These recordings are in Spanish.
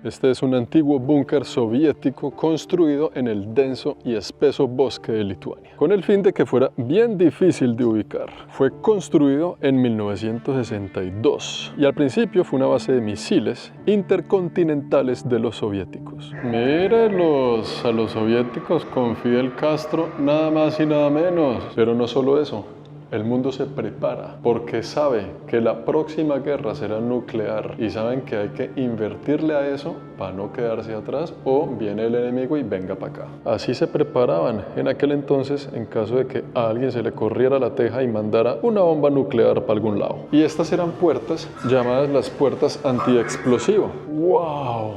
Este es un antiguo búnker soviético construido en el denso y espeso bosque de Lituania, con el fin de que fuera bien difícil de ubicar. Fue construido en 1962 y al principio fue una base de misiles intercontinentales de los soviéticos. Mírelos a los soviéticos con Fidel Castro, nada más y nada menos. Pero no solo eso. El mundo se prepara porque sabe que la próxima guerra será nuclear y saben que hay que invertirle a eso para no quedarse atrás o viene el enemigo y venga para acá. Así se preparaban en aquel entonces en caso de que a alguien se le corriera la teja y mandara una bomba nuclear para algún lado. Y estas eran puertas llamadas las puertas antiexplosivo. ¡Wow!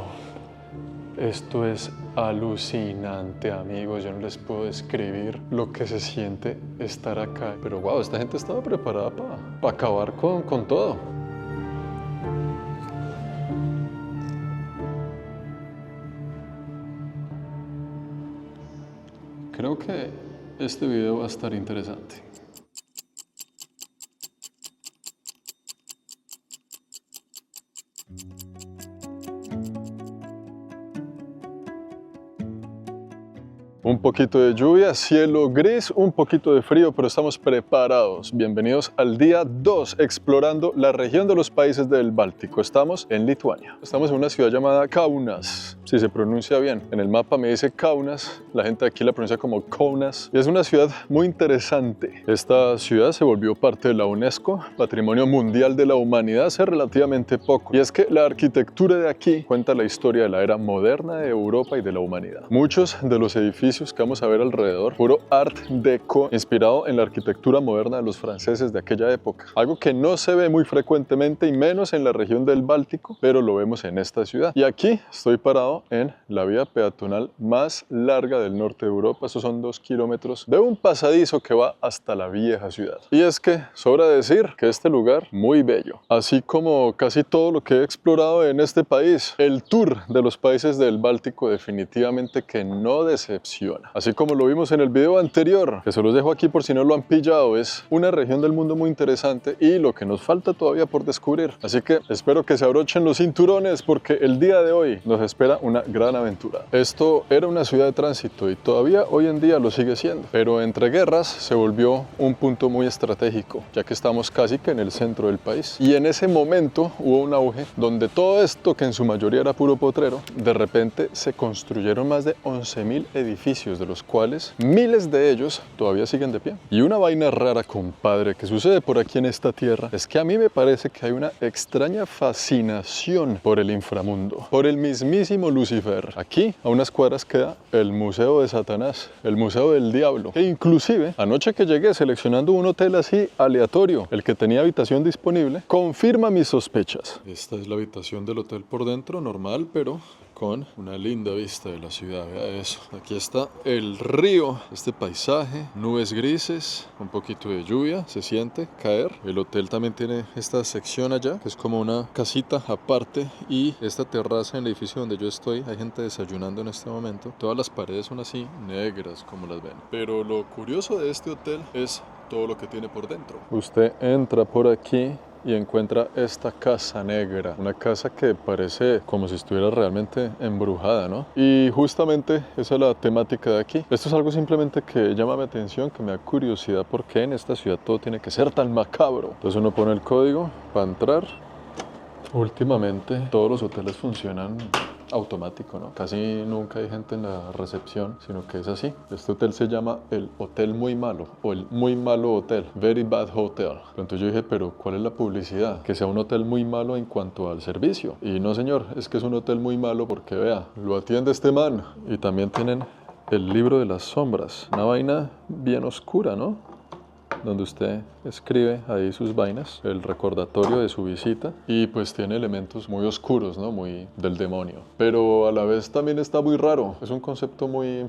Esto es alucinante, amigos. Yo no les puedo describir lo que se siente estar acá. Pero wow, esta gente estaba preparada para acabar con todo. Creo que este video va a estar interesante. Un poquito de lluvia, cielo gris, un poquito de frío, pero estamos preparados. Bienvenidos al día 2 explorando la región de los países del Báltico. Estamos en Lituania. Estamos en una ciudad llamada Kaunas, si se pronuncia bien. En el mapa me dice Kaunas, la gente de aquí la pronuncia como Kaunas. Y es una ciudad muy interesante. Esta ciudad se volvió parte de la UNESCO, Patrimonio Mundial de la Humanidad, hace relativamente poco. Y es que la arquitectura de aquí cuenta la historia de la era moderna de Europa y de la humanidad. Muchos de los edificios que vamos a ver alrededor, puro Art Deco, inspirado en la arquitectura moderna de los franceses de aquella época. Algo que no se ve muy frecuentemente y menos en la región del Báltico, pero lo vemos en esta ciudad. Y aquí estoy parado en la vía peatonal más larga del norte de Europa. Estos son 2 kilómetros de un pasadizo que va hasta la vieja ciudad. Y es que sobra decir que este lugar muy bello, así como casi todo lo que he explorado en este país. El tour de los países del Báltico definitivamente que no decepciona. Así como lo vimos en el video anterior, que se los dejo aquí por si no lo han pillado, es una región del mundo muy interesante y lo que nos falta todavía por descubrir. Así que espero que se abrochen los cinturones porque el día de hoy nos espera una gran aventura. Esto era una ciudad de tránsito y todavía hoy en día lo sigue siendo, pero entre guerras se volvió un punto muy estratégico, ya que estamos casi que en el centro del país. Y en ese momento hubo un auge donde todo esto, que en su mayoría era puro potrero, de repente se construyeron más de 11.000 edificios, de los cuales miles de ellos todavía siguen de pie. Y una vaina rara, compadre, que sucede por aquí en esta tierra es que a mí me parece que hay una extraña fascinación por el inframundo, por el mismísimo Lucifer. Aquí a unas cuadras queda el Museo de Satanás, el Museo del Diablo. E inclusive anoche que llegué seleccionando un hotel así aleatorio, el que tenía habitación disponible, confirma mis sospechas. Esta es la habitación del hotel por dentro, normal, pero con una linda vista de la ciudad. Vea eso. Aquí está el río, este paisaje, nubes grises, un poquito de lluvia, se siente caer. El hotel también tiene esta sección allá, que es como una casita aparte, y esta terraza en el edificio donde yo estoy, hay gente desayunando en este momento. Todas las paredes son así negras, como las ven. Pero lo curioso de este hotel es todo lo que tiene por dentro. Usted entra por aquí y encuentra esta casa negra, una casa que parece como si estuviera realmente embrujada, ¿no? Y justamente esa es la temática de aquí. Esto es algo simplemente que llama mi atención, que me da curiosidad por qué en esta ciudad todo tiene que ser tan macabro. Entonces uno pone el código para entrar. Últimamente todos los hoteles funcionan automático, ¿no? Casi nunca hay gente en la recepción, sino que es así. Este hotel se llama el Hotel Muy Malo o el Muy Malo Hotel, Very Bad Hotel. Entonces yo dije, pero ¿cuál es la publicidad? Que sea un hotel muy malo en cuanto al servicio. Y no, señor, es que es un hotel muy malo porque vea, lo atiende este man. Y también tienen el libro de las sombras, una vaina bien oscura, ¿no? Donde usted escribe ahí sus vainas, el recordatorio de su visita, y pues tiene elementos muy oscuros, ¿no? Muy del demonio. Pero a la vez también está muy raro. Es un concepto muy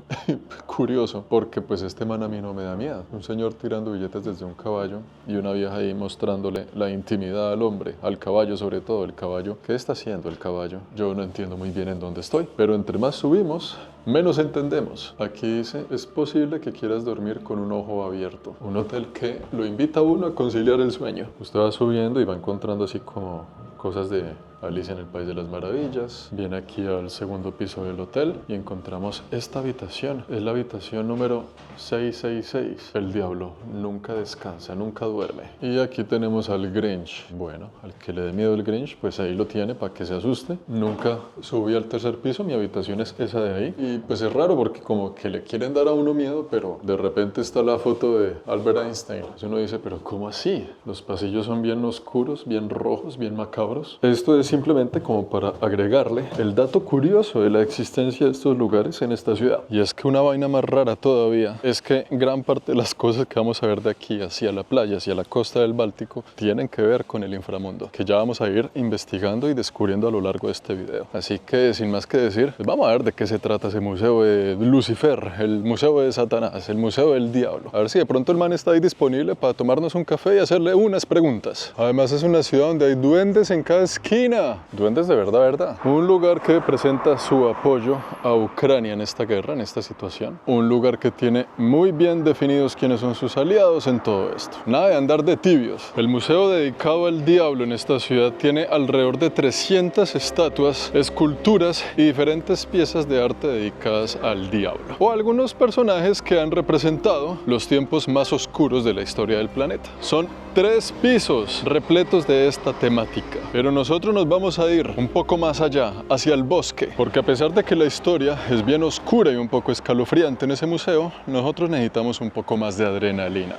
curioso, porque pues este man a mí no me da miedo. Un señor tirando billetes desde un caballo y una vieja ahí mostrándole la intimidad al hombre, al caballo sobre todo. El caballo, ¿qué está haciendo el caballo? Yo no entiendo muy bien en dónde estoy, pero entre más subimos, menos entendemos. Aquí dice, es posible que quieras dormir con un ojo abierto. Un hotel que lo invita a uno a conciliar el sueño. Usted va subiendo y va encontrando así como cosas de Alicia en el País de las Maravillas. Viene aquí al segundo piso del hotel y encontramos esta habitación. Es la habitación número 666. El diablo nunca descansa, nunca duerme. Y aquí tenemos al Grinch. Bueno, al que le dé miedo el Grinch, pues ahí lo tiene para que se asuste. Nunca subí al tercer piso, mi habitación es esa de ahí. Y pues es raro porque como que le quieren dar a uno miedo, pero de repente está la foto de Albert Einstein. Entonces uno dice, pero ¿cómo así? Los pasillos son bien oscuros, bien rojos, bien macabros. Esto es simplemente como para agregarle el dato curioso de la existencia de estos lugares en esta ciudad. Y es que una vaina más rara todavía es que gran parte de las cosas que vamos a ver de aquí hacia la playa, hacia la costa del Báltico, tienen que ver con el inframundo, que ya vamos a ir investigando y descubriendo a lo largo de este video. Así que sin más que decir, pues vamos a ver de qué se trata ese museo de Lucifer, el museo de Satanás, el museo del diablo. A ver si de pronto el man está ahí disponible para tomarnos un café y hacerle unas preguntas. Además es una ciudad donde hay duendes en cada esquina. Duendes de verdad, ¿verdad? Un lugar que presenta su apoyo a Ucrania en esta guerra, en esta situación. Un lugar que tiene muy bien definidos quiénes son sus aliados en todo esto. Nada de andar de tibios. El museo dedicado al diablo en esta ciudad tiene alrededor de 300 estatuas, esculturas y diferentes piezas de arte dedicadas al diablo. O algunos personajes que han representado los tiempos más oscuros de la historia del planeta. Son 3 pisos repletos de esta temática. Pero nosotros nos vamos a ir un poco más allá, hacia el bosque, porque a pesar de que la historia es bien oscura y un poco escalofriante en ese museo, nosotros necesitamos un poco más de adrenalina.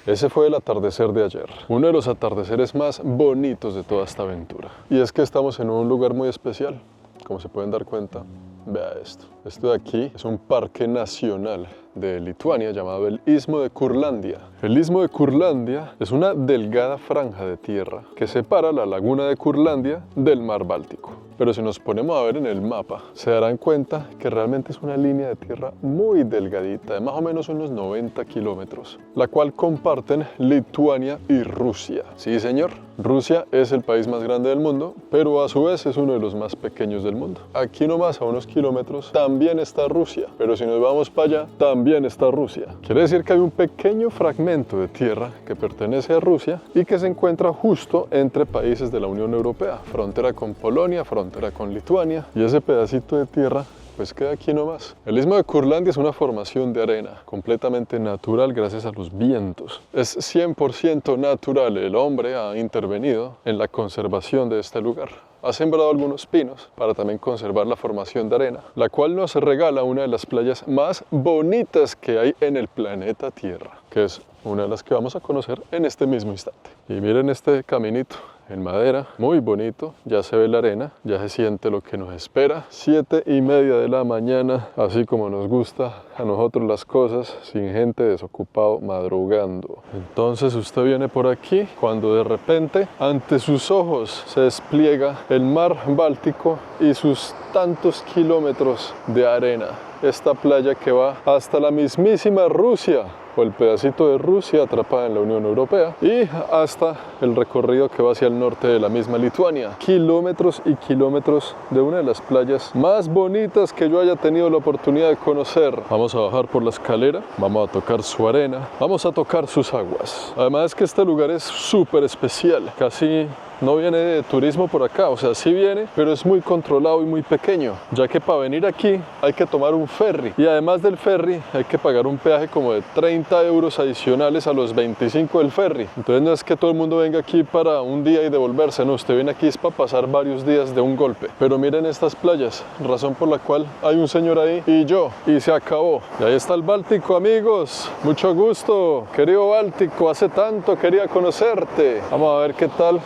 Ese fue el atardecer de ayer, uno de los atardeceres más bonitos de toda esta aventura. Y es que estamos en un lugar muy especial, como se pueden dar cuenta. Vea esto. Esto de aquí es un parque nacional de Lituania llamado el Istmo de Curlandia. El Istmo de Curlandia es una delgada franja de tierra que separa la laguna de Curlandia del mar Báltico. Pero si nos ponemos a ver en el mapa, se darán cuenta que realmente es una línea de tierra muy delgadita, de más o menos unos 90 kilómetros, la cual comparten Lituania y Rusia. Sí, señor, Rusia es el país más grande del mundo, pero a su vez es uno de los más pequeños del mundo. Aquí nomás a unos kilómetros también está Rusia, pero si nos vamos para allá, también está Rusia. Quiere decir que hay un pequeño fragmento de tierra que pertenece a Rusia y que se encuentra justo entre países de la Unión Europea, frontera con Polonia, frontera con Lituania, y ese pedacito de tierra pues queda aquí nomás. El Istmo de Curlandia es una formación de arena completamente natural gracias a los vientos. Es 100% natural. El hombre ha intervenido en la conservación de este lugar. Ha sembrado algunos pinos para también conservar la formación de arena, la cual nos regala una de las playas más bonitas que hay en el planeta Tierra, que es una de las que vamos a conocer en este mismo instante. Y miren este caminito en madera, muy bonito, ya se ve la arena, ya se siente lo que nos espera. 7:30 de la mañana, así como nos gusta a nosotros las cosas, sin gente, desocupado, madrugando. Entonces usted viene por aquí, cuando de repente ante sus ojos se despliega el mar Báltico y sus tantos kilómetros de arena. Esta playa que va hasta la mismísima Rusia, o el pedacito de Rusia atrapada en la Unión Europea, y hasta el recorrido que va hacia el norte de la misma Lituania. Kilómetros y kilómetros de una de las playas más bonitas que yo haya tenido la oportunidad de conocer. Vamos a bajar por la escalera, vamos a tocar su arena, vamos a tocar sus aguas. Además que este lugar es súper especial, casi no viene de turismo por acá, o sea, sí viene, pero es muy controlado y muy pequeño, ya que para venir aquí hay que tomar un ferry, y además del ferry hay que pagar un peaje como de 30 euros adicionales a los 25 del ferry. Entonces no es que todo el mundo venga aquí para un día y devolverse, no, usted viene aquí es para pasar varios días de un golpe. Pero miren estas playas, razón por la cual hay un señor ahí y yo, y se acabó. Y ahí está el Báltico, amigos, mucho gusto, querido Báltico, hace tanto quería conocerte. Vamos a ver qué tal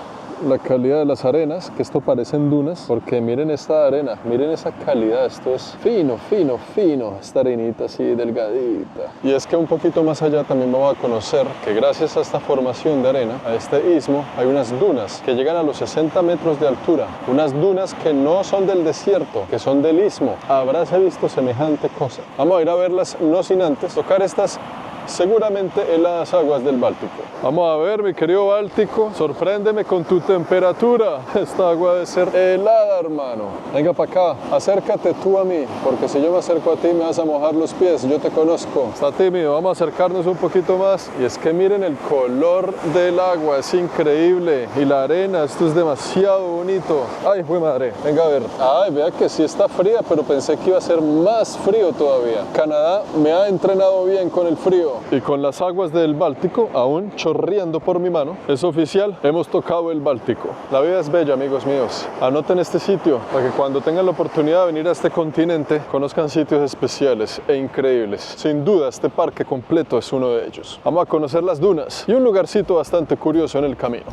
la calidad de las arenas, que esto parecen dunas, porque miren esta arena, miren esa calidad, esto es fino, fino, fino, esta arenita así delgadita. Y es que un poquito más allá también vamos a conocer que gracias a esta formación de arena, a este istmo, hay unas dunas que llegan a los 60 metros de altura, unas dunas que no son del desierto, que son del istmo. Habráse visto semejante cosa. Vamos a ir a verlas, no sin antes tocar estas seguramente heladas aguas del Báltico. Vamos a ver, mi querido Báltico, sorpréndeme con tu temperatura. Esta agua debe ser helada, hermano. Venga para acá, acércate tú a mí, porque si yo me acerco a ti me vas a mojar los pies, yo te conozco. Está tímido, vamos a acercarnos un poquito más. Y es que miren el color del agua, es increíble. Y la arena, esto es demasiado bonito. Ay, fue madre, venga a ver. Ay, vea que sí está fría, pero pensé que iba a ser más frío todavía. Canadá me ha entrenado bien con el frío. Y con las aguas del Báltico aún chorreando por mi mano, es oficial, hemos tocado el Báltico. La vida es bella, amigos míos. Anoten este sitio para que cuando tengan la oportunidad de venir a este continente conozcan sitios especiales e increíbles. Sin duda, este parque completo es uno de ellos. Vamos a conocer las dunas y un lugarcito bastante curioso en el camino.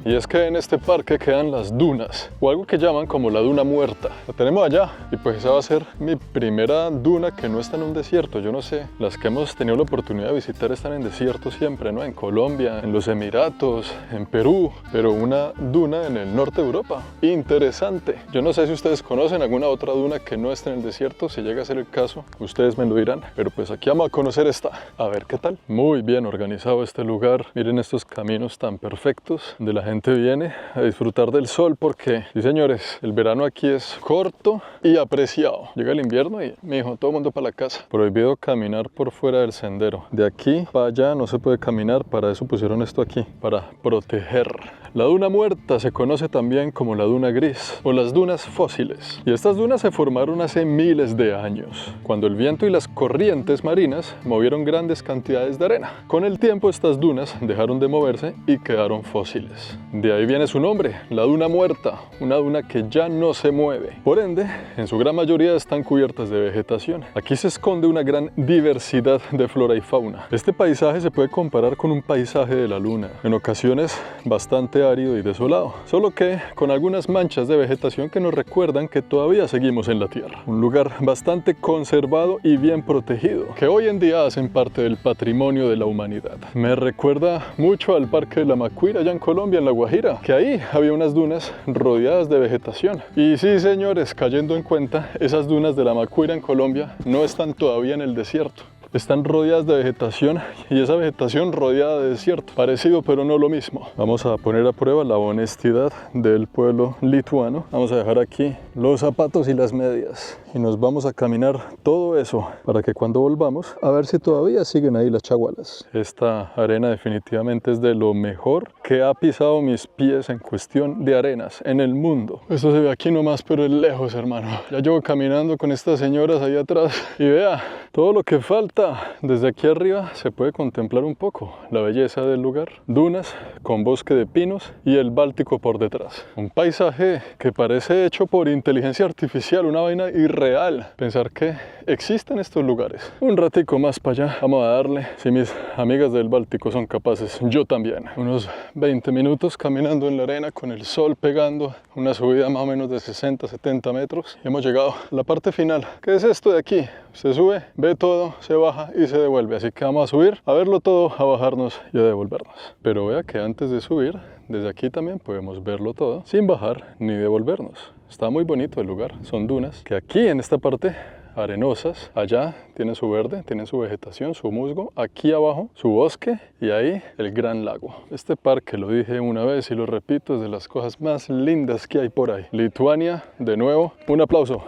Y es que en este parque quedan las dunas, o algo que llaman como la duna muerta. La tenemos allá, y pues esa va a ser mi primera duna que no está en un desierto. Yo no sé, las que hemos tenido la oportunidad de visitar están en desierto siempre, ¿no? En Colombia, en los Emiratos, en Perú, pero una duna en el norte de Europa. Interesante. Yo no sé si ustedes conocen alguna otra duna que no esté en el desierto. Si llega a ser el caso, ustedes me lo dirán. Pero pues aquí vamos a conocer esta. A ver qué tal. Muy bien organizado este lugar. Miren estos caminos tan perfectos de la gente viene a disfrutar del sol porque, sí señores, el verano aquí es corto y apreciado. Llega el invierno y, mijo, todo el mundo para la casa. Prohibido caminar por fuera del sendero. De aquí para allá no se puede caminar, para eso pusieron esto aquí, para proteger. La duna muerta se conoce también como la duna gris o las dunas fósiles. Y estas dunas se formaron hace miles de años, cuando el viento y las corrientes marinas movieron grandes cantidades de arena. Con el tiempo estas dunas dejaron de moverse y quedaron fósiles. De ahí viene su nombre, la duna muerta, una duna que ya no se mueve. Por ende, en su gran mayoría están cubiertas de vegetación. Aquí se esconde una gran diversidad de flora y fauna. Este paisaje se puede comparar con un paisaje de la luna, en ocasiones bastante árido y desolado, solo que con algunas manchas de vegetación que nos recuerdan que todavía seguimos en la Tierra. Un lugar bastante conservado y bien protegido, que hoy en día hacen parte del patrimonio de la humanidad. Me recuerda mucho al Parque de la Macuira allá en Colombia, en La Guajira, que ahí había unas dunas rodeadas de vegetación. Y sí, señores, cayendo en cuenta, esas dunas de la Macuira en Colombia no están todavía en el desierto. Están rodeadas de vegetación y esa vegetación rodeada de desierto. Parecido pero no lo mismo. Vamos a poner a prueba la honestidad del pueblo lituano. Vamos a dejar aquí los zapatos y las medias. Y nos vamos a caminar todo eso para que cuando volvamos a ver si todavía siguen ahí las chagualas. Esta arena definitivamente es de lo mejor que ha pisado mis pies en cuestión de arenas en el mundo. Esto se ve aquí nomás pero es lejos, hermano. Ya llevo caminando con estas señoras ahí atrás y vea todo lo que falta. Desde aquí arriba se puede contemplar un poco la belleza del lugar. Dunas con bosque de pinos y el Báltico por detrás. Un paisaje que parece hecho por inteligencia artificial, una vaina irreal. Pensar que existen estos lugares. Un ratico más para allá, vamos a darle. Si mis amigas del Báltico son capaces, yo también. Unos 20 minutos caminando en la arena con el sol pegando, una subida más o menos de 60-70 metros. Y hemos llegado a la parte final. ¿Qué es esto de aquí? Se sube, ve todo, se baja y se devuelve. Así que vamos a subir, a verlo todo, a bajarnos y a devolvernos. Pero vea que antes de subir, desde aquí también podemos verlo todo sin bajar ni devolvernos. Está muy bonito el lugar. Son dunas que aquí en esta parte arenosas, allá tienen su verde, tienen su vegetación, su musgo, aquí abajo su bosque y ahí el gran lago. Este parque, lo dije una vez y lo repito, es de las cosas más lindas que hay por ahí. Lituania, de nuevo, un aplauso.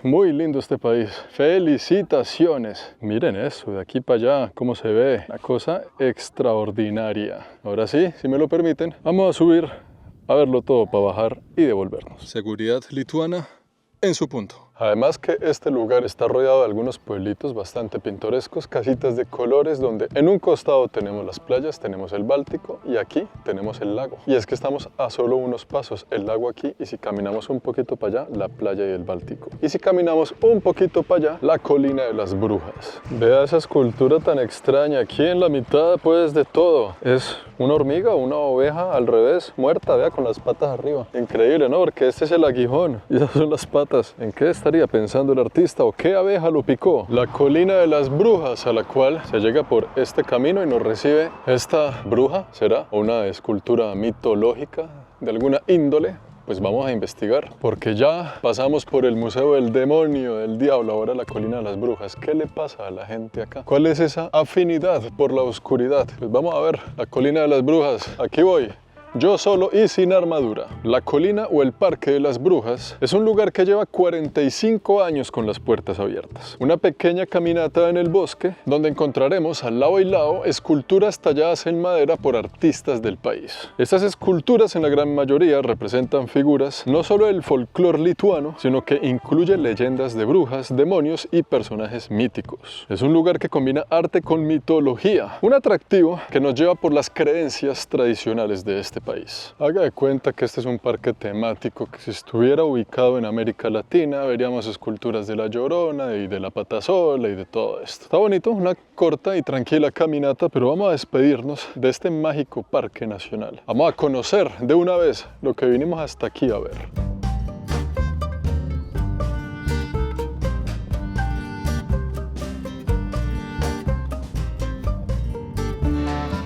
Muy lindo este país. Felicitaciones. Miren eso, de aquí para allá, cómo se ve. Una cosa extraordinaria. Ahora sí, si me lo permiten, vamos a subir a verlo todo para bajar y devolvernos. Seguridad lituana en su punto. Además que este lugar está rodeado de algunos pueblitos bastante pintorescos, casitas de colores donde en un costado tenemos las playas, tenemos el Báltico y aquí tenemos el lago. Y es que estamos a solo unos pasos, el lago aquí, y si caminamos un poquito para allá, la playa y el Báltico. Y si caminamos un poquito para allá, la colina de las brujas. Vea esa escultura tan extraña, aquí en la mitad pues de todo. Es una hormiga o una oveja al revés, muerta, vea, con las patas arriba. Increíble, ¿no? Porque este es el aguijón y esas son las patas. ¿En qué estaría pensando el artista o qué abeja lo picó? La colina de las brujas, a la cual se llega por este camino y nos recibe esta bruja. ¿Será una escultura mitológica de alguna índole? pues vamos a investigar, porque ya pasamos por el Museo del Demonio, del Diablo, ahora la Colina de las Brujas. ¿Qué le pasa a la gente acá? ¿Cuál es esa afinidad por la oscuridad? Pues vamos a ver, la Colina de las Brujas, aquí voy. Yo solo y sin armadura. La colina o el Parque de las Brujas es un lugar que lleva 45 años con las puertas abiertas. Una pequeña caminata en el bosque donde encontraremos al lado y lado esculturas talladas en madera por artistas del país. Estas esculturas en la gran mayoría representan figuras no solo del folclore lituano, sino que incluye leyendas de brujas, demonios y personajes míticos. Es un lugar que combina arte con mitología, un atractivo que nos lleva por las creencias tradicionales de este país. Haga de cuenta que este es un parque temático que si estuviera ubicado en América Latina veríamos esculturas de la Llorona y de la Patasola y de todo esto. Está bonito, una corta y tranquila caminata, pero vamos a despedirnos de este mágico parque nacional. Vamos a conocer de una vez lo que vinimos hasta aquí a ver.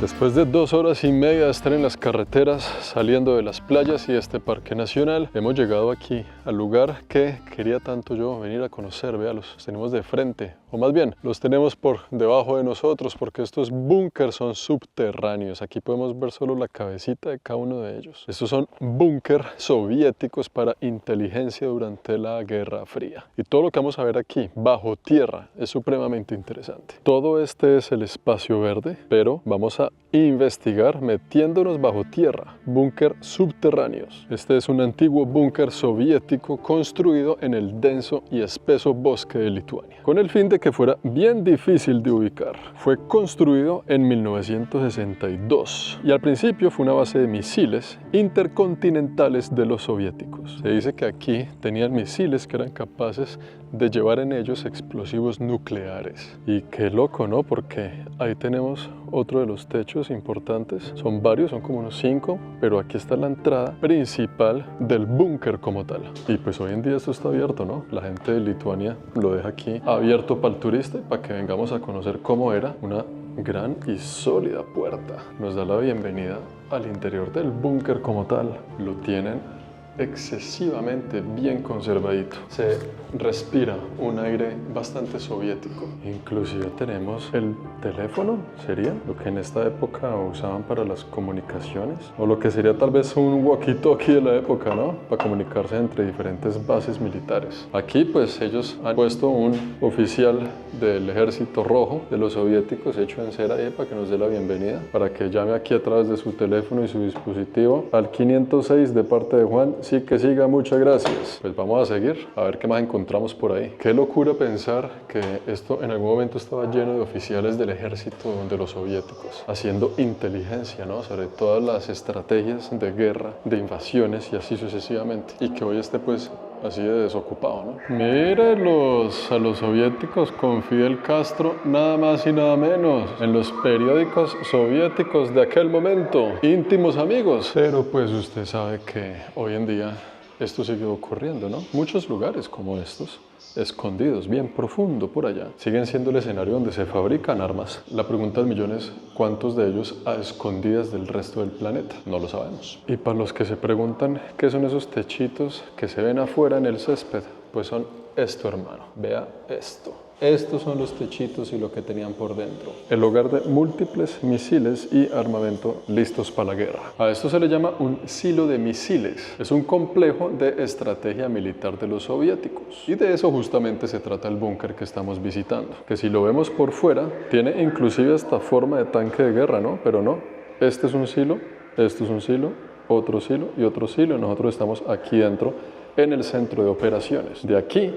Después de 2 horas y media de estar en las carreteras, saliendo de las playas y este parque nacional, hemos llegado aquí al lugar que quería tanto yo venir a conocer. Vea, los tenemos de frente, o más bien, los tenemos por debajo de nosotros, porque estos búnkers son subterráneos. Aquí podemos ver solo la cabecita de cada uno de ellos. Estos son búnkers soviéticos para inteligencia durante la Guerra Fría. Y todo lo que vamos a ver aquí, bajo tierra, es supremamente interesante. Todo este es el espacio verde, pero vamos a investigar metiéndonos bajo tierra, búnker subterráneos. Este es un antiguo búnker soviético construido en el denso y espeso bosque de Lituania, con el fin de que fuera bien difícil de ubicar. Fue construido en 1962 y al principio fue una base de misiles intercontinentales de los soviéticos. Se dice que aquí tenían misiles que eran capaces de llevar en ellos explosivos nucleares. Y qué loco, ¿no? Porque ahí tenemos otro de los techos importantes. Son varios, son como unos 5, pero aquí está la entrada principal del búnker como tal. Y pues hoy en día esto está abierto, ¿no? La gente de Lituania lo deja aquí abierto para el turista y para que vengamos a conocer cómo era. Una gran y sólida puerta nos da la bienvenida al interior del búnker como tal. Lo tienen excesivamente bien conservadito. Se respira un aire bastante soviético. Inclusive tenemos el teléfono, sería lo que en esta época usaban para las comunicaciones, o lo que sería tal vez un walkie-talkie de la época, ¿no? Para comunicarse entre diferentes bases militares. Aquí pues ellos han puesto un oficial del ejército rojo de los soviéticos hecho en cera para que nos dé la bienvenida, para que llame aquí a través de su teléfono y su dispositivo al 506 de parte de Juan. Sí, que siga, muchas gracias. Pues vamos a seguir a ver qué más encontramos por ahí. Qué locura pensar que esto en algún momento estaba lleno de oficiales del ejército de los soviéticos haciendo inteligencia, ¿no? Sobre todas las estrategias de guerra, de invasiones y así sucesivamente, y que hoy esté pues así de desocupado, ¿no? Mire a los soviéticos con Fidel Castro, nada más y nada menos, en los periódicos soviéticos de aquel momento, íntimos amigos. Pero pues usted sabe que hoy en día esto sigue ocurriendo, ¿no? Muchos lugares como estos, escondidos, bien profundo por allá, siguen siendo el escenario donde se fabrican armas. La pregunta del millón es, ¿cuántos de ellos a escondidas del resto del planeta? No lo sabemos. Y para los que se preguntan qué son esos techitos que se ven afuera en el césped, pues son esto, hermano. Vea esto. Estos son los techitos y lo que tenían por dentro. El hogar de múltiples misiles y armamento listos para la guerra. A esto se le llama un silo de misiles. Es un complejo de estrategia militar de los soviéticos. Y de eso justamente se trata el búnker que estamos visitando. Que si lo vemos por fuera, tiene inclusive hasta forma de tanque de guerra, ¿no? Pero no. Este es un silo, esto es un silo, otro silo y otro silo. Nosotros estamos aquí dentro en el centro de operaciones. De aquí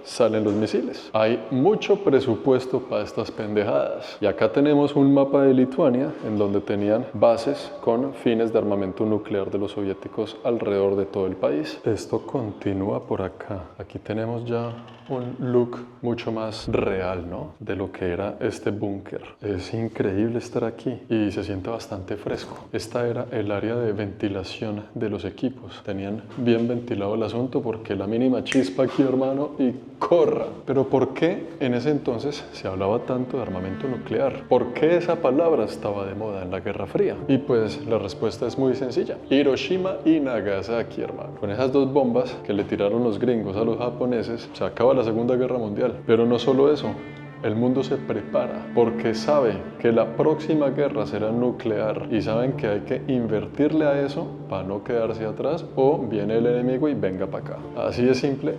salen los misiles. Hay mucho presupuesto para estas pendejadas. Y acá tenemos un mapa de Lituania en donde tenían bases con fines de armamento nuclear de los soviéticos alrededor de todo el país. Esto continúa por acá. Aquí tenemos ya un look mucho más real, ¿no? De lo que era este búnker. Es increíble estar aquí y se siente bastante fresco. Esta era el área de ventilación de los equipos. Tenían bien ventilado el asunto porque la mínima chispa aquí, hermano, y corra. Pero ¿por qué en ese entonces se hablaba tanto de armamento nuclear? ¿Por qué esa palabra estaba de moda en la Guerra Fría? Y pues la respuesta es muy sencilla. Hiroshima y Nagasaki, hermano. Con esas dos bombas que le tiraron los gringos a los japoneses, se acaba la Segunda Guerra Mundial. Pero no solo eso. El mundo se prepara porque sabe que la próxima guerra será nuclear y saben que hay que invertirle a eso para no quedarse atrás o viene el enemigo y venga para acá. Así de simple.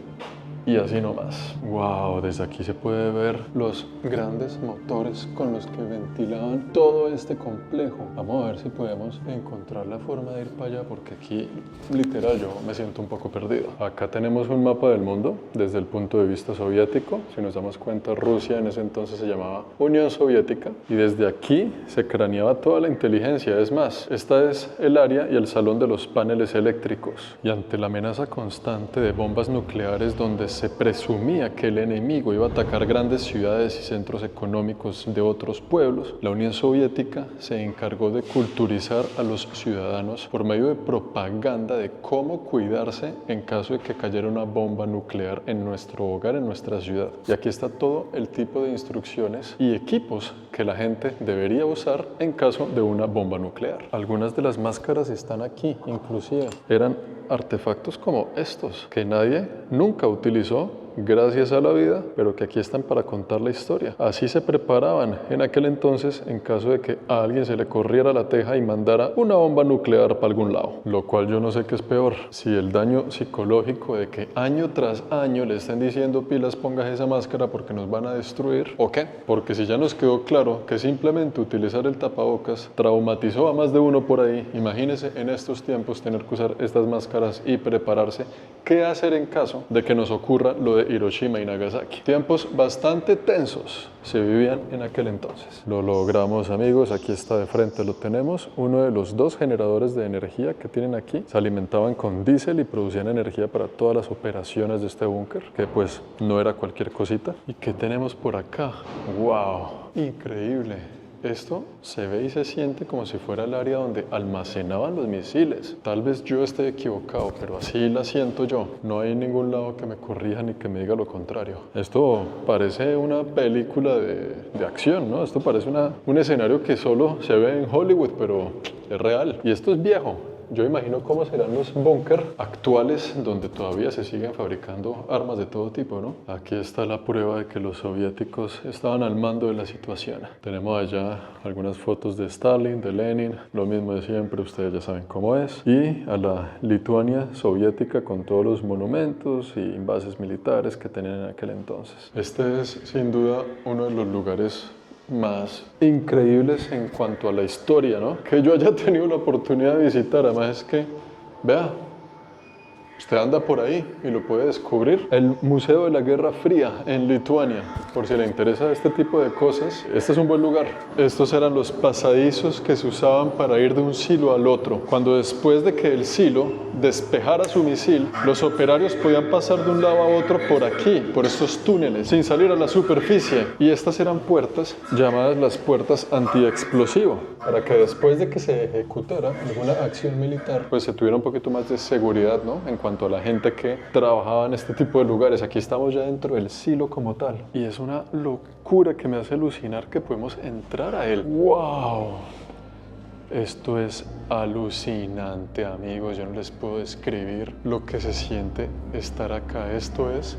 Y así nomás. Wow, desde aquí se puede ver los grandes motores con los que ventilaban todo este complejo. Vamos a ver si podemos encontrar la forma de ir para allá porque aquí, literal, yo me siento un poco perdido. Acá tenemos un mapa del mundo desde el punto de vista soviético. Si nos damos cuenta, Rusia en ese entonces se llamaba Unión Soviética y desde aquí se craneaba toda la inteligencia. Es más, esta es el área y el salón de los paneles eléctricos. Y ante la amenaza constante de bombas nucleares donde se presumía que el enemigo iba a atacar grandes ciudades y centros económicos de otros pueblos, la Unión Soviética se encargó de culturizar a los ciudadanos por medio de propaganda de cómo cuidarse en caso de que cayera una bomba nuclear en nuestro hogar, en nuestra ciudad. Y aquí está todo el tipo de instrucciones y equipos que la gente debería usar en caso de una bomba nuclear. Algunas de las máscaras están aquí, inclusive eran artefactos como estos, que nadie nunca utilizó gracias a la vida, pero que aquí están para contar la historia. Así se preparaban en aquel entonces en caso de que a alguien se le corriera la teja y mandara una bomba nuclear para algún lado. Lo cual yo no sé qué es peor, si el daño psicológico de que año tras año le estén diciendo pilas pongas esa máscara porque nos van a destruir, o qué, porque si ya nos quedó claro que simplemente utilizar el tapabocas traumatizó a más de uno por ahí, imagínese en estos tiempos tener que usar estas máscaras y prepararse. ¿Qué hacer en caso de que nos ocurra lo de Hiroshima y Nagasaki? Tiempos bastante tensos se vivían en aquel entonces. Lo logramos, amigos, aquí está de frente, lo tenemos. Uno de los dos generadores de energía que tienen aquí se alimentaban con diésel y producían energía para todas las operaciones de este búnker, que pues no era cualquier cosita. ¿Y qué tenemos por acá? ¡Wow! Increíble. Esto se ve y se siente como si fuera el área donde almacenaban los misiles. Tal vez yo esté equivocado, pero así la siento yo. No hay ningún lado que me corrija ni que me diga lo contrario. Esto parece una película de acción, ¿no? Esto parece un escenario que solo se ve en Hollywood, pero es real. Y esto es viejo. Yo imagino cómo serán los búnker actuales donde todavía se siguen fabricando armas de todo tipo, ¿no? Aquí está la prueba de que los soviéticos estaban al mando de la situación. Tenemos allá algunas fotos de Stalin, de Lenin, lo mismo de siempre, ustedes ya saben cómo es. Y a la Lituania soviética con todos los monumentos y bases militares que tenían en aquel entonces. Este es sin duda uno de los lugares más increíbles en cuanto a la historia, ¿no? Que yo haya tenido la oportunidad de visitar. Además es que, vea, usted anda por ahí y lo puede descubrir. El Museo de la Guerra Fría en Lituania, por si le interesa este tipo de cosas, este es un buen lugar. Estos eran los pasadizos que se usaban para ir de un silo al otro. Cuando después de que el silo despejara su misil, los operarios podían pasar de un lado a otro por aquí, por estos túneles, sin salir a la superficie. Y estas eran puertas llamadas las puertas antiexplosivo, para que después de que se ejecutara alguna acción militar, pues se tuviera un poquito más de seguridad, ¿no? En cuanto a la gente que trabajaba en este tipo de lugares. Aquí estamos ya dentro del silo como tal. Y es una locura que me hace alucinar que podemos entrar a él. ¡Wow! Esto es alucinante, amigos. Yo no les puedo describir lo que se siente estar acá. Esto es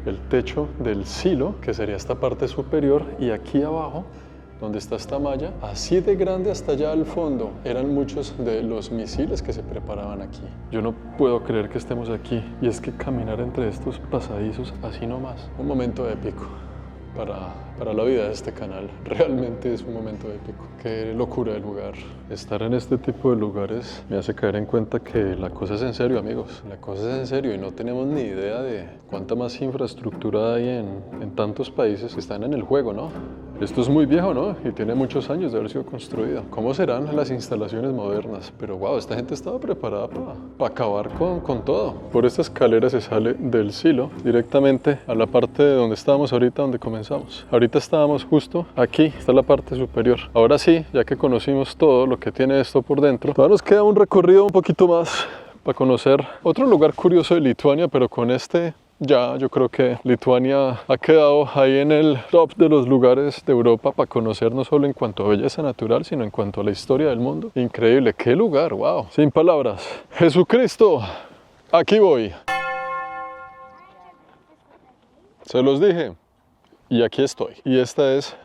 el techo del silo, que sería esta parte superior, y aquí abajo, donde está esta malla, así de grande hasta allá al fondo, eran muchos de los misiles que se preparaban aquí. Yo no puedo creer que estemos aquí, y es que caminar entre estos pasadizos así nomás, un momento épico para la vida de este canal. Realmente es un momento épico. Qué locura el lugar. Estar en este tipo de lugares me hace caer en cuenta que la cosa es en serio, amigos. La cosa es en serio y no tenemos ni idea de cuánta más infraestructura hay en tantos países que están en el juego, ¿no? Esto es muy viejo, ¿no? Y tiene muchos años de haber sido construido. ¿Cómo serán las instalaciones modernas? Pero wow, esta gente estaba preparada para acabar con todo. Por esta escalera se sale del silo directamente a la parte de donde estábamos ahorita, donde comenzamos. Ahorita estábamos justo aquí, está la parte superior. Ahora sí, ya que conocimos todo lo que tiene esto por dentro, ahora nos queda un recorrido un poquito más para conocer otro lugar curioso de Lituania, pero con este ya yo creo que Lituania ha quedado ahí en el top de los lugares de Europa para conocer, no solo en cuanto a belleza natural, sino en cuanto a la historia del mundo. Increíble, qué lugar, wow. Sin palabras. Jesucristo, aquí voy. Se los dije. Y aquí estoy. Y esta es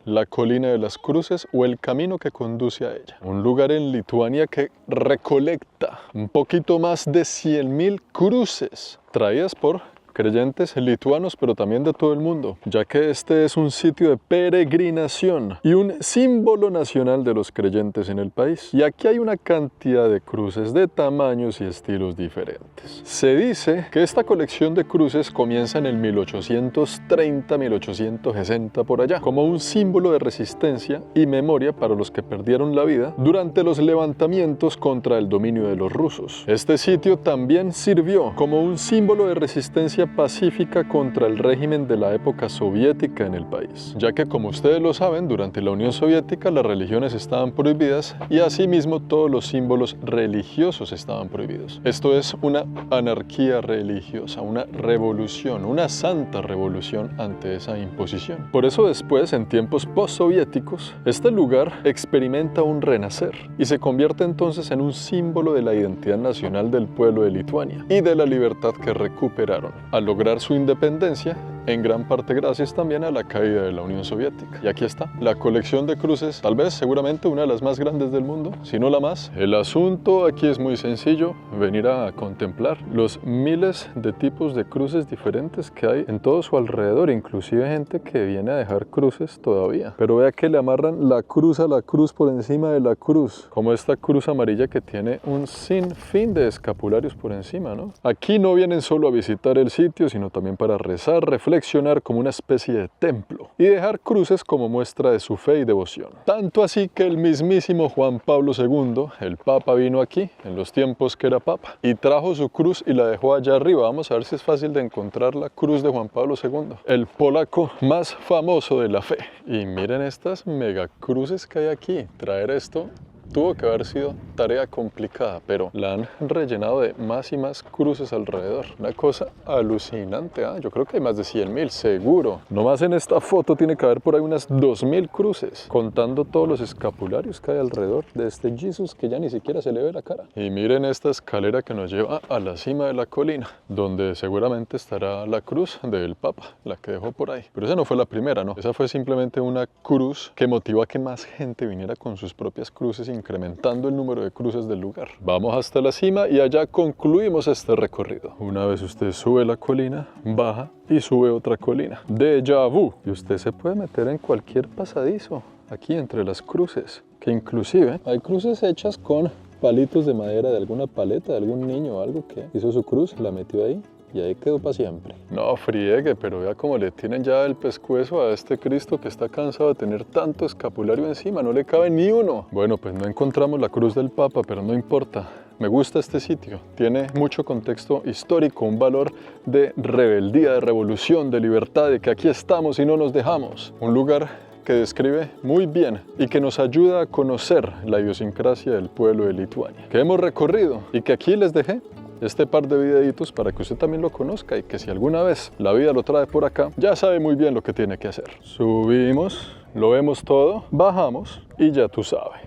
la Colina de las Cruces, o el camino que conduce a ella. Un lugar en Lituania que recolecta un poquito más de 100.000 cruces traídas por creyentes lituanos, pero también de todo el mundo, ya que este es un sitio de peregrinación y un símbolo nacional de los creyentes en el país. Y aquí hay una cantidad de cruces de tamaños y estilos diferentes. Se dice que esta colección de cruces comienza en el 1830-1860 por allá, como un símbolo de resistencia y memoria para los que perdieron la vida durante los levantamientos contra el dominio de los rusos. Este sitio también sirvió como un símbolo de resistencia pacífica contra el régimen de la época soviética en el país, ya que, como ustedes lo saben, durante la Unión Soviética las religiones estaban prohibidas y asimismo todos los símbolos religiosos estaban prohibidos. Esto es una anarquía religiosa, una revolución, una santa revolución ante esa imposición. Por eso después, en tiempos postsoviéticos, este lugar experimenta un renacer y se convierte entonces en un símbolo de la identidad nacional del pueblo de Lituania y de la libertad que recuperaron al lograr su independencia, en gran parte gracias también a la caída de la Unión Soviética. Y aquí está, la colección de cruces, tal vez seguramente una de las más grandes del mundo, si no la más. El asunto aquí es muy sencillo, venir a contemplar los miles de tipos de cruces diferentes que hay en todo su alrededor, inclusive gente que viene a dejar cruces todavía. Pero vea que le amarran la cruz a la cruz por encima de la cruz, como esta cruz amarilla que tiene un sinfín de escapularios por encima, ¿no? Aquí no vienen solo a visitar el sitio, sino también para rezar, reflexionar como una especie de templo y dejar cruces como muestra de su fe y devoción. Tanto así que el mismísimo Juan Pablo II, el Papa, vino aquí en los tiempos que era Papa y trajo su cruz y la dejó allá arriba. Vamos a ver si es fácil de encontrar la cruz de Juan Pablo II, el polaco más famoso de la fe. Y miren estas megacruces que hay aquí. Traer esto tuvo que haber sido tarea complicada, pero la han rellenado de más y más cruces alrededor. Una cosa alucinante, ¿eh? Yo creo que hay más de 100.000, seguro. Nomás en esta foto tiene que haber por ahí unas 2.000 cruces, contando todos los escapularios que hay alrededor de este Jesús que ya ni siquiera se le ve la cara. Y miren esta escalera que nos lleva a la cima de la colina, donde seguramente estará la cruz del Papa, la que dejó por ahí. Pero esa no fue la primera, ¿no? Esa fue simplemente una cruz que motivó a que más gente viniera con sus propias cruces, incrementando el número de cruces del lugar. Vamos hasta la cima y allá concluimos este recorrido. Una vez usted sube la colina, baja y sube otra colina. Déjà vu. Y usted se puede meter en cualquier pasadizo aquí entre las cruces, que inclusive hay cruces hechas con palitos de madera de alguna paleta, de algún niño o algo que hizo su cruz, la metió ahí y ahí quedó para siempre. No friegue, pero vea cómo le tienen ya el pescuezo a este Cristo que está cansado de tener tanto escapulario encima, no le cabe ni uno. Bueno, pues no encontramos la cruz del Papa, pero no importa. Me gusta este sitio, tiene mucho contexto histórico, un valor de rebeldía, de revolución, de libertad, de que aquí estamos y no nos dejamos. Un lugar que describe muy bien y que nos ayuda a conocer la idiosincrasia del pueblo de Lituania, que hemos recorrido y que aquí les dejé este par de videitos para que usted también lo conozca y que si alguna vez la vida lo trae por acá, ya sabe muy bien lo que tiene que hacer. Subimos, lo vemos todo, bajamos y ya tú sabes.